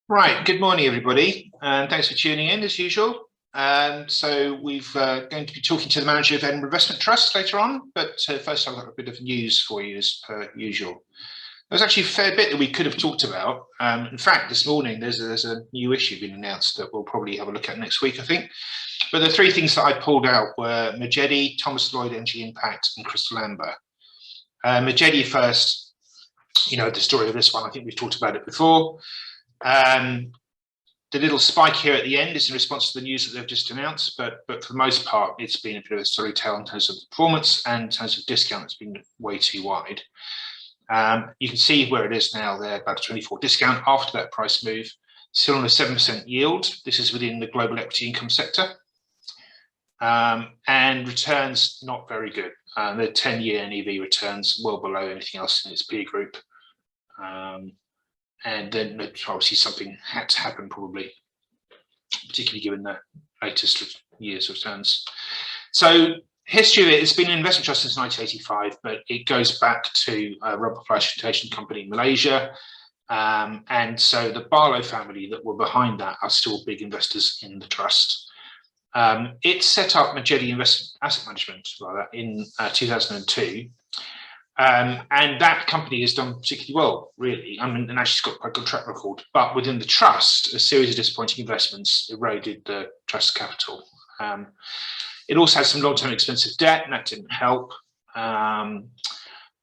Right, good morning, everybody, and thanks for tuning in as usual. So we've going to be talking to the manager of Edinburgh Investment Trust later on, but first I've got a bit of news for you as per usual. There's actually a fair bit that we could have talked about. In fact, this morning there's a new issue being announced that we'll probably have a look at next week, I think. But the three things that I pulled out were Majedie, ThomasLloydEnergy Impact, and Crystal Amber. Majedie first, you know the story of this one. I think we've talked about it before. The little spike here at the end is in response to the news that they've just announced, but for the most part, it's been a bit of a story tale in terms of performance and in terms of discount. It's been way too wide. You can see where it is now. There, about a 24 discount after that price move, still on a 7% yield. This is within the global equity income sector, and returns not very good. The 10-year NEV returns well below anything else in its peer group. And then obviously something had to happen, probably, particularly given the latest year's returns. So history of it, it's been an investment trust since 1985, but it goes back to a rubber flotation company in Malaysia. And so the Barlow family that were behind that are still big investors in the trust. It set up Majedie Investment Asset Management in 2002. And that company has done particularly well, really. I mean, and actually it's got quite a good track record. But within the trust, a series of disappointing investments eroded the trust capital. It also had some long-term expensive debt, and that didn't help. And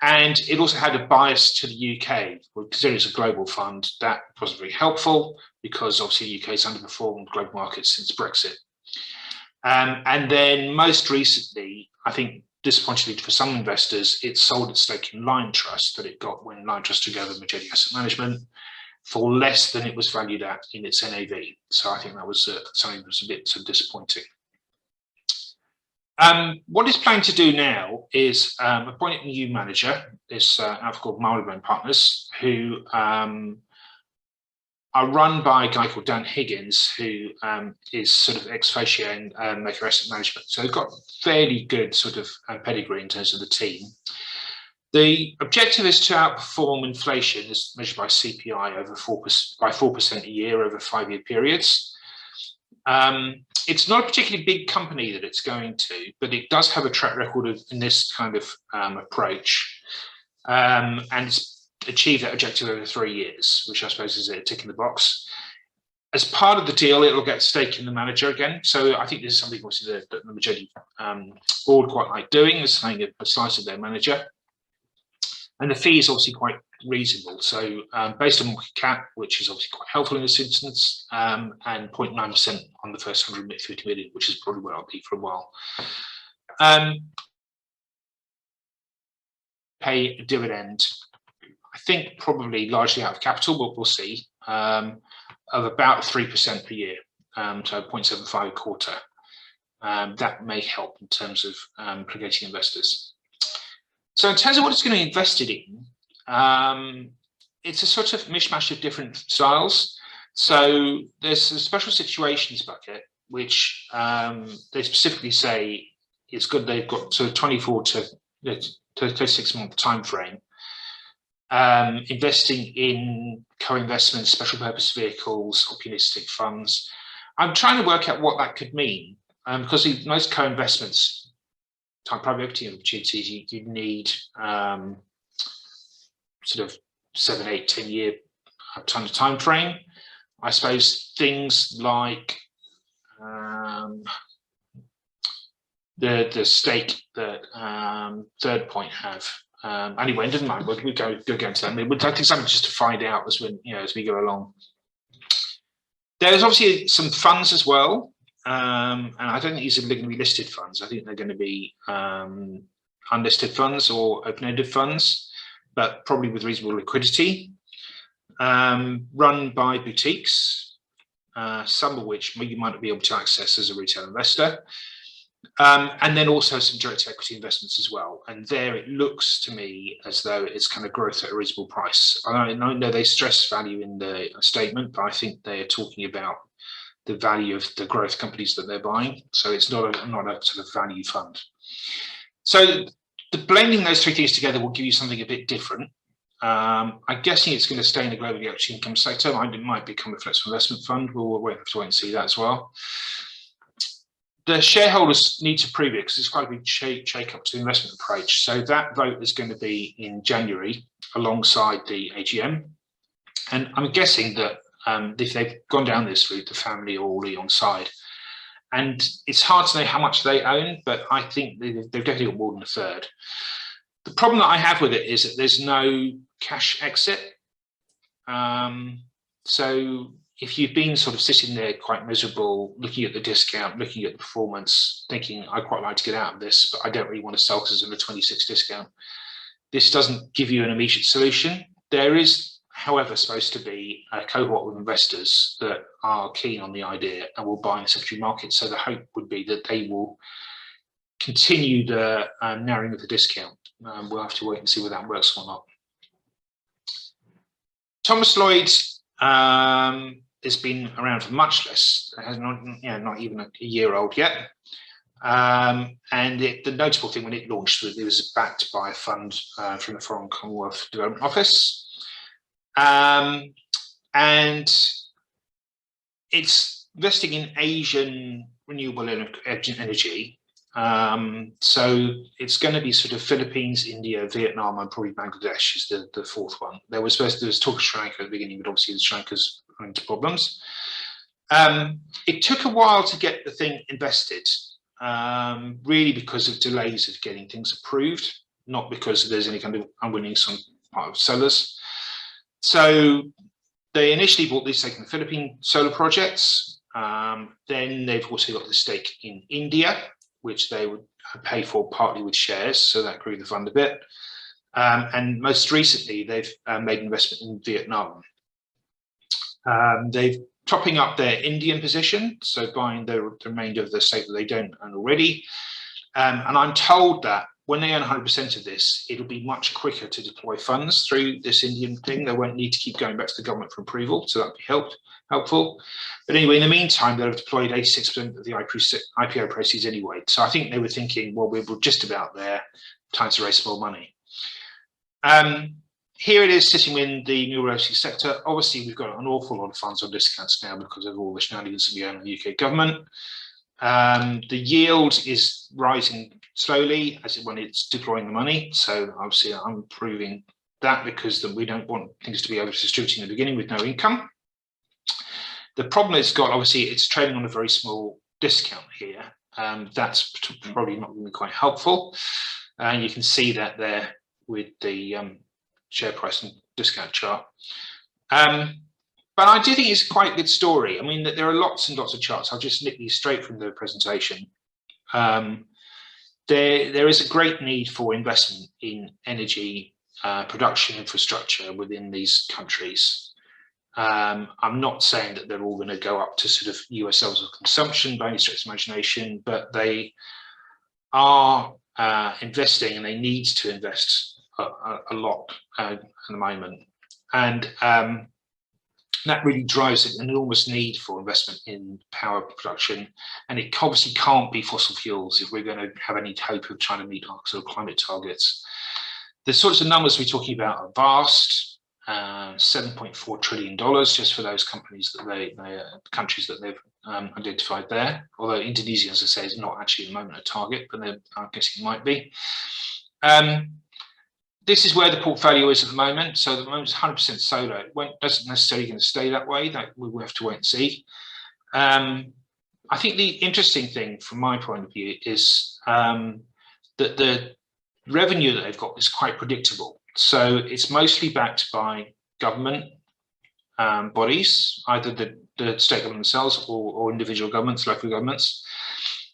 it also had a bias to the UK. Considering it's a global fund, that wasn't very helpful because obviously the UK has underperformed global markets since Brexit. And then most recently, I think, disappointingly for some investors, it sold its stake in Line Trust that it got when Line Trust took over Majedie Asset Management for less than it was valued at in its NAV. So I think that was something that was a bit disappointing. What it's planning to do now is appoint a new manager, this outfit called Marylebone Partners, who are run by a guy called Dan Higgins, who is sort of ex officio and Maker Asset Management. So they've got fairly good sort of pedigree in terms of the team. The objective is to outperform inflation as measured by CPI over 4% a year over 5-year periods. It's not a particularly big company that it's going to, but it does have a track record in this kind of approach. And it's achieve that objective over 3 years, which I suppose is a tick in the box. As part of the deal, it'll get stake in the manager again. So I think this is something obviously that the Majedie board quite like doing, is having a slice of their manager. And the fee is obviously quite reasonable. So based on market cap, which is obviously quite helpful in this instance, and 0.9% on the first 150 million, which is probably where I'll be for a while. Pay a dividend, I think probably largely out of capital, but we'll see, of about 3% per year, so 0.75 a quarter. That may help in terms of placating investors. So in terms of what it's going to be invested in, it's a sort of mishmash of different styles. So there's a special situations bucket, which they specifically say it's good. They've got sort of 24 to 36 month time frame. Investing in co-investments, special purpose vehicles, opportunistic funds. I'm trying to work out what that could mean, because most co-investments, type private equity opportunities, you need sort of 7, 8, 10 year kind of time frame. I suppose things like the stake that Third Point have. Anyway, it doesn't matter. We'll go into that. I mean, we'll take something just to find out as we go along. There's obviously some funds as well, and I don't think these are going to be listed funds. I think they're going to be unlisted funds or open-ended funds, but probably with reasonable liquidity. Run by boutiques, some of which you might not be able to access as a retail investor. And then also some direct equity investments as well. And there it looks to me as though it's kind of growth at a reasonable price. I know they stress value in the statement, but I think they are talking about the value of the growth companies that they're buying. So it's not a sort of value fund. So blending those three things together will give you something a bit different. I'm guessing it's going to stay in the global equity income sector. It might become a flexible investment fund. We'll have to wait and see that as well. The shareholders need to prove it because it's quite a big shake-up to the investment approach. So that vote is going to be in January alongside the AGM. And I'm guessing that if they've gone down this route, the family are already on side. And it's hard to know how much they own, but I think they've definitely got more than a third. The problem that I have with it is that there's no cash exit. So if you've been sort of sitting there quite miserable, looking at the discount, looking at the performance, thinking, I'd quite like to get out of this, but I don't really want to sell because of a 26 discount, this doesn't give you an immediate solution. There is, however, supposed to be a cohort of investors that are keen on the idea and will buy in the secondary market. So the hope would be that they will continue the narrowing of the discount. We'll have to wait and see whether that works or not. ThomasLloyd has been around for much less. It has not even a year old yet. And the notable thing when it launched was it was backed by a fund from the Foreign Commonwealth Development Office. And it's investing in Asian renewable energy. So it's going to be sort of Philippines, India, Vietnam, and probably Bangladesh is the fourth one. There was talk of Sri Lanka at the beginning, but obviously the Sri Lanka's run into problems. It took a while to get the thing invested, really because of delays of getting things approved, not because there's any kind of unwillingness on part of sellers. So they initially bought this stake in the Philippine solar projects. Then they've also got the stake in India, which they would pay for partly with shares, so that grew the fund a bit. And most recently, they've made an investment in Vietnam. They're topping up their Indian position, so buying the remainder of the stake that they don't own already. And I'm told that when they own 100% of this, it'll be much quicker to deploy funds through this Indian thing. They won't need to keep going back to the government for approval, so that'll be helpful. But anyway, in the meantime, they'll have deployed 86% of the IPO proceeds anyway. So I think they were thinking, well, we're just about there, time to raise more money. Here it is sitting in the new energy sector. Obviously, we've got an awful lot of funds on discounts now because of all the shenanigans that we own in the UK government. The yield is rising slowly when it's deploying the money. So obviously I'm proving that because we don't want things to be over-distributing in the beginning with no income. The problem it's got, obviously, it's trading on a very small discount here. That's probably not going to be quite helpful. You can see that there with the share price and discount chart. But I do think it's quite a good story. I mean, there are lots and lots of charts. I'll just nick these straight from the presentation. There is a great need for investment in energy production infrastructure within these countries. I'm not saying that they're all going to go up to sort of US levels of consumption by any stretch of imagination, but they are investing and they need to invest a lot at the moment. And that really drives an enormous need for investment in power production. And it obviously can't be fossil fuels if we're going to have any hope of trying to meet our sort of climate targets. The sorts of numbers we're talking about are vast, $7.4 trillion just for those companies that countries that they've identified there. Although Indonesia, as I say, is not actually at the moment a target, but I'm guessing it might be. This is where the portfolio is at the moment. So at the moment it's 100% solar. It doesn't necessarily going to stay that way. That we will have to wait and see. I think the interesting thing from my point of view is that the revenue that they've got is quite predictable. So it's mostly backed by government bodies, either the state government themselves or individual governments, local governments.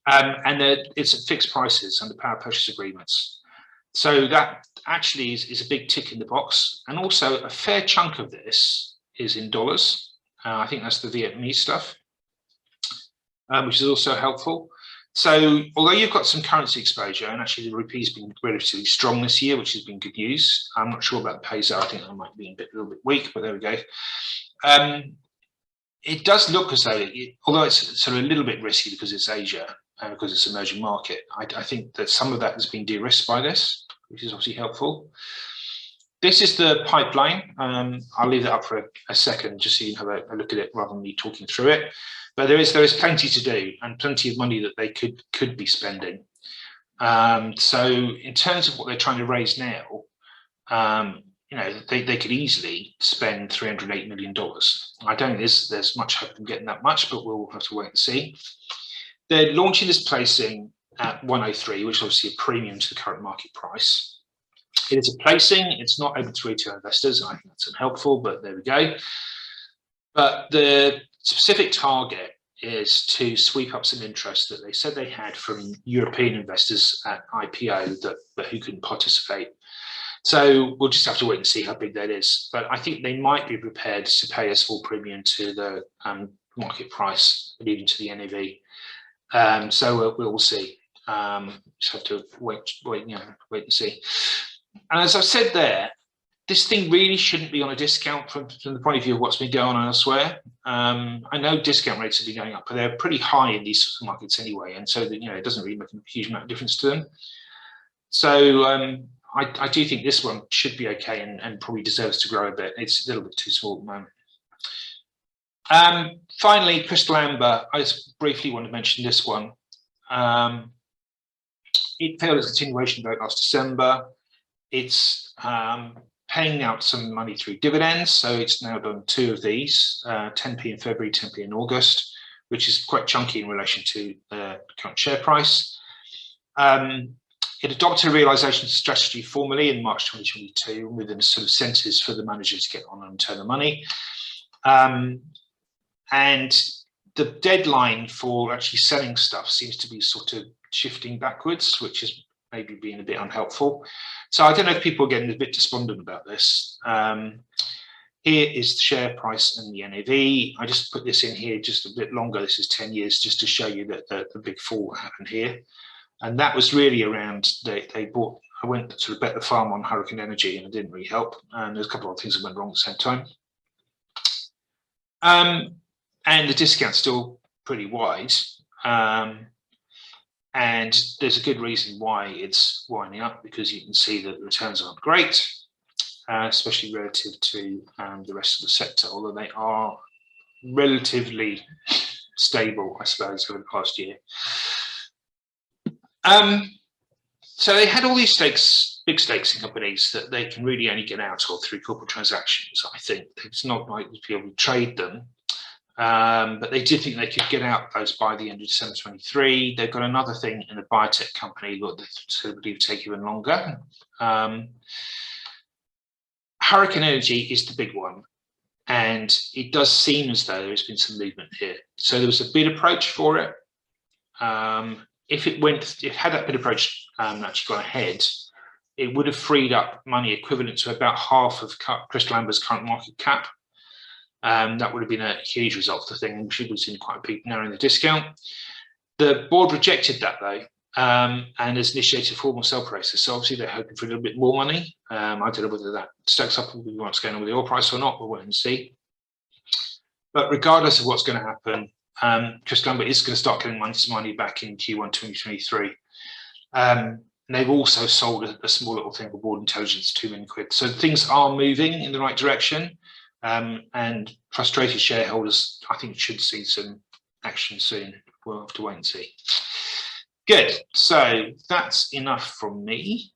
And it's at fixed prices under power purchase agreements. So that actually is a big tick in the box. And also a fair chunk of this is in dollars. I think that's the Vietnamese stuff, which is also helpful. So although you've got some currency exposure, and actually the rupee's been relatively strong this year, which has been good news. I'm not sure about the peso. I think that might be a little bit weak, but there we go. It does look as though, although it's sort of a little bit risky because it's Asia and because it's an emerging market, I think that some of that has been de-risked by this, which is obviously helpful. This is the pipeline. I'll leave that up for a second, just so you can have a look at it rather than me talking through it. But there is plenty to do and plenty of money that they could be spending. So in terms of what they're trying to raise now, you know, they could easily spend $308 million. I don't think there's much hope of getting that much, but we'll have to wait and see. They're launching this placing at 103, which is obviously a premium to the current market price. It is a placing. It's not open to retail investors. I think that's unhelpful, but there we go. But the specific target is to sweep up some interest that they said they had from European investors at IPO but who couldn't participate. So we'll just have to wait and see how big that is. But I think they might be prepared to pay a small premium to the market price, leading to the NAV. So we'll see. Just have to wait and see. And as I've said there, this thing really shouldn't be on a discount from the point of view of what's been going on elsewhere. I know discount rates have been going up, but they're pretty high in these sorts of markets anyway, and so that, you know, it doesn't really make a huge amount of difference to them. So I do think this one should be okay and probably deserves to grow a bit. It's a little bit too small at the moment. Finally, Crystal Amber. I just briefly want to mention this one. It failed its continuation vote last December. It's paying out some money through dividends, so it's now done 2 of these, 10p in February, 10p in August, which is quite chunky in relation to the current share price. It adopted a realisation strategy formally in March 2022 with a sort of incentives for the managers to get on and turn the money. And the deadline for actually selling stuff seems to be sort of shifting backwards, which is maybe being a bit unhelpful. So I don't know if people are getting a bit despondent about this. Here is the share price and the NAV. I just put this in here just a bit longer. This is 10 years, just to show you that the big fall happened here. And that was really around, I went to sort of bet the farm on Hurricane Energy, and it didn't really help. And there's a couple of things that went wrong at the same time. And the discount's still pretty wide. And there's a good reason why it's winding up, because you can see that the returns aren't great, especially relative to the rest of the sector, although they are relatively stable, I suppose, over the past year. So they had all these stakes, big stakes in companies that they can really only get out of through corporate transactions. I think it's not like to be able to trade them. But they did think they could get out those by the end of December 23. They've got another thing in a biotech company that they believe take even longer. Hurricane Energy is the big one, and it does seem as though there's been some movement here. So there was a bid approach for it. If had that bid approach actually gone ahead, it would have freed up money equivalent to about half of Crystal Amber's current market cap. That would have been a huge result for the thing, and should have seen quite a big narrowing the discount. The board rejected that though, and has initiated a formal sell process. So obviously they're hoping for a little bit more money. I don't know whether that stacks up with what's going on with the oil price or not. We'll wait and see. But regardless of what's going to happen, Crystal Amber is going to start getting money back in Q1 2023. They've also sold a small little thing called Board Intelligence, 2 million quid. So things are moving in the right direction. And frustrated shareholders, I think, should see some action soon. We'll have to wait and see. Good. So that's enough from me.